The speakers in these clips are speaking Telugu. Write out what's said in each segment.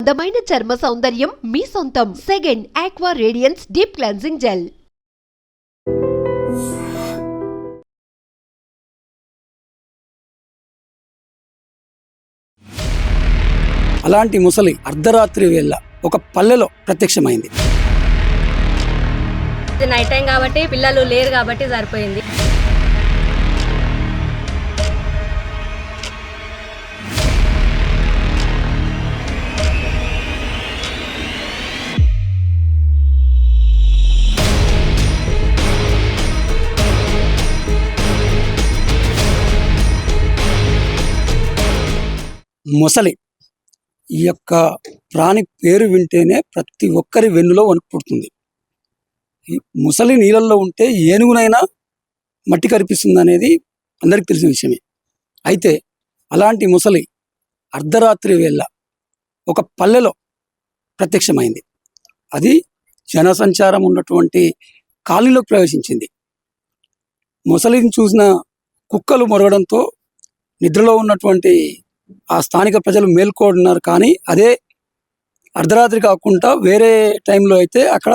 అందమైన చర్మ సౌందర్యం మీ సొంతం. Second aqua radiance deep cleansing gel. అలాంటి ముసలి అర్ధరాత్రి వేళ ఒక పల్లెలో ప్రత్యక్షమైంది. నైట్ టైం కాబట్టి పిల్లలు లేరు కాబట్టి సరిపోయింది. ముసలి ఈ యొక్క ప్రాణి పేరు వింటేనే ప్రతి ఒక్కరి వెన్నులో వణుకు పుడుతుంది. ఈ ముసలి నీళ్ళల్లో ఉంటే ఏనుగునైనా మట్టి కరిపిస్తుంది అనేది అందరికీ తెలిసిన విషయమే. అయితే అలాంటి ముసలి అర్ధరాత్రి వేళ ఒక పల్లెలో ప్రత్యక్షమైంది. అది జనసంచారం ఉన్నటువంటి కాలనీలోకి ప్రవేశించింది. ముసలిని చూసిన కుక్కలు మొరగడంతో నిద్రలో ఉన్నటువంటి ఆ స్థానిక ప్రజలు మేల్కొన్నారు. కానీ అదే అర్ధరాత్రి కాకుండా వేరే టైంలో అయితే అక్కడ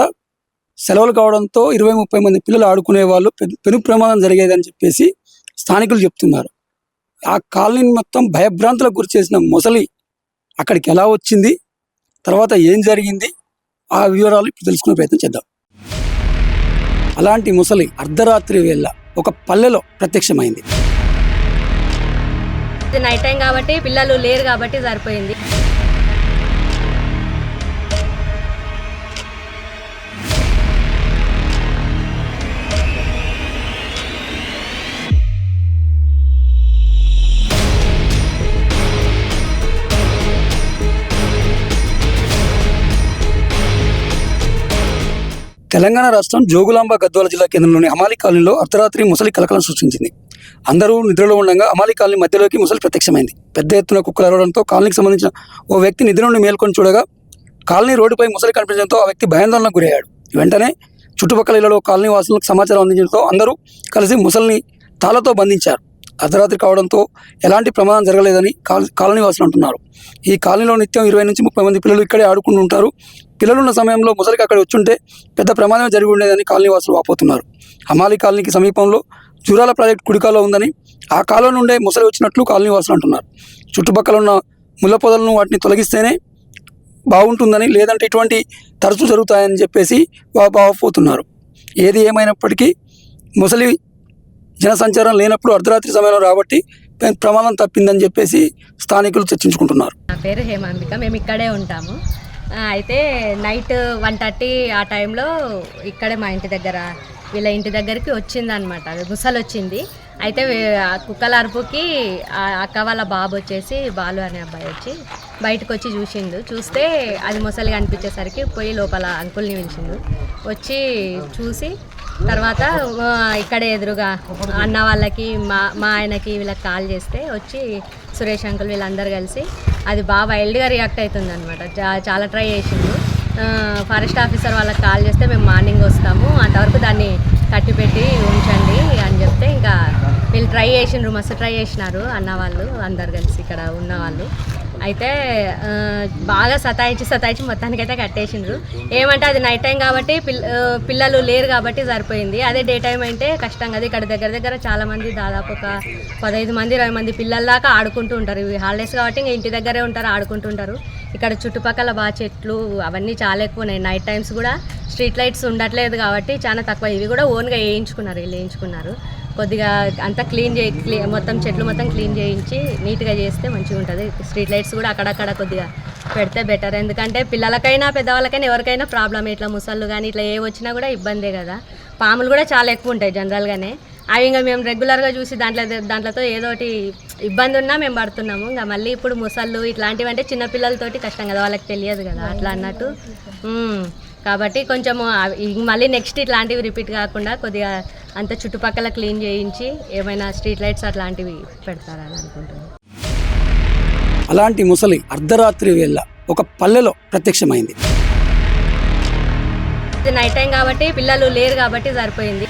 సెలవులు కావడంతో 20-30 మంది పిల్లలు ఆడుకునే వాళ్ళు, పెను ప్రమాదం జరిగేదని చెప్పేసి స్థానికులు చెప్తున్నారు. ఆ కాలనీ మొత్తం భయభ్రాంతులకు గురి చేసిన ముసలి అక్కడికి ఎలా వచ్చింది, తర్వాత ఏం జరిగింది, ఆ వివరాలు ఇప్పుడు తెలుసుకునే ప్రయత్నం చేద్దాం. అలాంటి ముసలి అర్ధరాత్రి వేళ ఒక పల్లెలో ప్రత్యక్షమైంది. నైట్ టైం కాబట్టి పిల్లలు లేరు కాబట్టి సరిపోయింది. తెలంగాణ రాష్ట్రం జోగులాంబ గద్వాల జిల్లా కేంద్రంలోని అమాలి కాలనీలో అర్ధరాత్రి ముసలి కలకలం సృష్టించింది. అందరూ నిద్రలో ఉండగా అమాలి కాలనీ మధ్యలోకి ముసలి ప్రత్యక్షమైంది. పెద్ద ఎత్తున కుక్కలు అరవడంతో కాలనీకి సంబంధించిన ఓ వ్యక్తి నిద్ర నుండి మేల్కొని చూడగా కాలనీ రోడ్డుపై ముసలి కనిపించడంతో ఆ వ్యక్తి భయాందోళనకు గురయ్యాడు. వెంటనే చుట్టుపక్కల ఇళ్లలో కాలనీ వాసులకు సమాచారం అందించడంతో అందరూ కలిసి ముసలిని తాళ్లతో బంధించారు. అర్ధరాత్రి కావడంతో ఎలాంటి ప్రమాదం జరగలేదని కాలనీ వాసులు అంటున్నారు. ఈ కాలనీలో నిత్యం 20-30 మంది పిల్లలు ఇక్కడే ఆడుకుంటూ ఉంటారు. పిల్లలున్న సమయంలో ముసలికి అక్కడ వచ్చుంటే పెద్ద ప్రమాదం జరిగి ఉండేదని కాలనీ వాసులు వాపోతున్నారు. అమాలి కాలనీకి సమీపంలో జూరాల ప్రాజెక్టు కుడికాలో ఉందని, ఆ కాలం నుండే ముసలి వచ్చినట్లు కాలనీ వాసులు అంటున్నారు. చుట్టుపక్కల ఉన్న ముళ్ళ పొదలను వాటిని తొలగిస్తేనే బాగుంటుందని, లేదంటే ఇటువంటి తరచూ జరుగుతాయని చెప్పేసి వాపోతున్నారు. ఏది ఏమైనప్పటికీ ముసలి జనసంచారం లేనప్పుడు అర్ధరాత్రి సమయంలో రాబట్టి ప్రమాదం తప్పిందని చెప్పేసి స్థానికులు చర్చించుకుంటున్నారు. నా పేరు హేమాంబిక, మేము ఇక్కడే ఉంటాము. అయితే నైట్ 1:30 ఆ టైంలో ఇక్కడే మా ఇంటి దగ్గర వీళ్ళ ఇంటి దగ్గరికి వచ్చిందనమాట. ముసలి వచ్చింది. అయితే కుక్కల అరుపుకి అక్క వాళ్ళ బాబు వచ్చేసి, బాలు అనే అబ్బాయి వచ్చి బయటకు వచ్చి చూస్తే అది ముసలి కనిపించేసరికి పోయి లోపల అంకుల్ని పిలిచిండు. వచ్చి చూసి తర్వాత ఇక్కడ ఎదురుగా అన్న వాళ్ళకి మా ఆయనకి వీళ్ళకి కాల్ చేస్తే వచ్చి సురేష్ అంకుల్ వీళ్ళందరూ కలిసి అది బాగా వైల్డ్గా రియాక్ట్ అవుతుంది అనమాట. చాలా ట్రై చేసిండు. ఫారెస్ట్ ఆఫీసర్ వాళ్ళకి కాల్ చేస్తే మేము మార్నింగ్ వస్తాము, అంతవరకు దాన్ని కట్టిపెట్టి ఉంచండి అని చెప్తే ఇంకా వీళ్ళు ట్రై చేసిండ్రు, మస్తు ట్రై చేసినారు అన్న వాళ్ళు అందరు కలిసి ఇక్కడ ఉన్న వాళ్ళు. అయితే బాగా సతాయించి మొత్తానికైతే కట్టేసిండ్రు. ఏమంటే అది నైట్ టైం కాబట్టి పిల్లలు లేరు కాబట్టి సరిపోయింది. అదే డే టైం అంటే కష్టం కదా. ఇక్కడ దగ్గర చాలామంది, దాదాపు ఒక 15 మంది 20 మంది పిల్లల దాకా ఆడుకుంటూ ఉంటారు. ఇవి హాలిడేస్ కాబట్టి ఇంకా ఇంటి దగ్గరే ఉంటారు, ఆడుకుంటూ ఉంటారు. ఇక్కడ చుట్టుపక్కల బాగా చెట్లు అవన్నీ చాలా ఎక్కువ ఉన్నాయి. నైట్ టైమ్స్ కూడా స్ట్రీట్ లైట్స్ ఉండట్లేదు కాబట్టి చాలా తక్కువ. ఇవి కూడా ఓన్గా వేయించుకున్నారు. కొద్దిగా అంతా మొత్తం చెట్లు మొత్తం క్లీన్ చేయించి నీట్గా చేస్తే మంచిగా ఉంటుంది. స్ట్రీట్ లైట్స్ కూడా అక్కడక్కడ కొద్దిగా పెడితే బెటర్. ఎందుకంటే పిల్లలకైనా పెద్దవాళ్ళకైనా ఎవరికైనా ప్రాబ్లమ్. ఇట్లా ముసళ్ళు కానీ ఇట్లా ఏ వచ్చినా కూడా ఇబ్బందే కదా. పాములు కూడా చాలా ఎక్కువ ఉంటాయి జనరల్గానే. అవి ఇంకా మేము రెగ్యులర్గా చూసి దాంట్లతో ఏదో ఒకటి ఇబ్బంది ఉన్నా మేము పడుతున్నాము. ఇంకా మళ్ళీ ఇప్పుడు ముసళ్ళు ఇట్లాంటివి అంటే చిన్నపిల్లలతోటి కష్టం కదా, వాళ్ళకి తెలియదు కదా అట్లా అన్నట్టు. కాబట్టి కొంచెము మళ్ళీ నెక్స్ట్ ఇట్లాంటివి రిపీట్ కాకుండా కొద్దిగా అంత చుట్టుపక్కల క్లీన్ చేయించి ఏమైనా స్ట్రీట్ లైట్స్ అట్లాంటివి పెడతారని అనుకుంటున్నాను. అలాంటి ముసలి అర్ధరాత్రి వేళ ఒక పల్లెలో ప్రత్యక్షమైంది. నైట్ టైం కాబట్టి పిల్లలు లేరు కాబట్టి సరిపోయింది.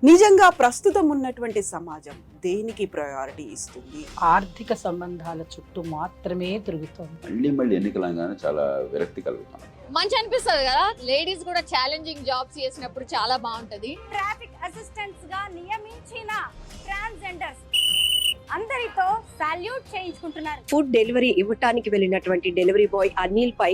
నిజంగా ప్రస్తుతం ఉన్నటువంటి సమాజం దేనికి ప్రయారిటీ ఇస్తుంది? ఆర్థిక సంబంధాల చుట్టూ మాత్రమే తిరుగుతోంది. మళ్ళీ ఎన్నికలంగానే చాలా విరక్తి కలుగుతాం. మంచి అనిపిస్తుంది కదా, లేడీస్ కూడా ఛాలెంజింగ్ జాబ్స్ చేసినప్పుడు చాలా బాగుంటది. ట్రాఫిక్ అసిస్టెంట్స్ గా నియమించిన ట్రాన్స్జెండర్స్ అందరితో సాల్యూట్ చేయించుకుంటున్నారు. ఫుడ్ డెలివరీ ఇవ్వటానికి వెళ్ళినటువంటి డెలివరీ బాయ్ అనిల్ పై